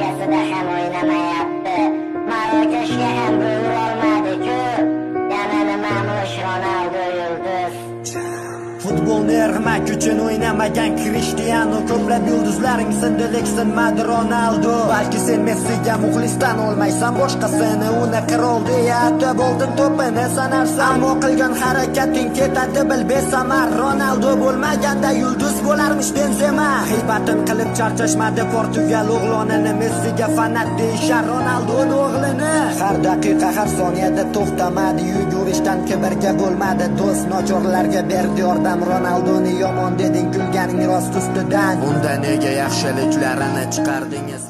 Ligasida ham o'ynamayapti. Marokashga ham bo'lib olmadi-ku. Yana nimamush Ronaldo yulduz. Futbolni ermak uchun o'ynamagan Cristiano, ko'plab yulduzlaring sindi lekin Ronaldo. Balki sen Messiga muxlisdan olmaysan, boshqasini uni qirol deya atab oltin to'pini sanarsan. Ammo qilgan harakating ketadi bil besamar. Ronaldo bo'lmaganda yulduz bo'larmish Benzema. G'iybatin qilib charchashmadi Portugal o'g'lonini, Messiga fanat deyishar Ronaldoning o'g'lini. Har daqiqa har soniyada to'xtamadi, yugurishdan kibrga bo'lmadi do'st, nochorlarga berdi yordam. Ronaldoni yomon deding, kulganing rost ustidan. Unda nega yaxshiliklarini chiqardingiz?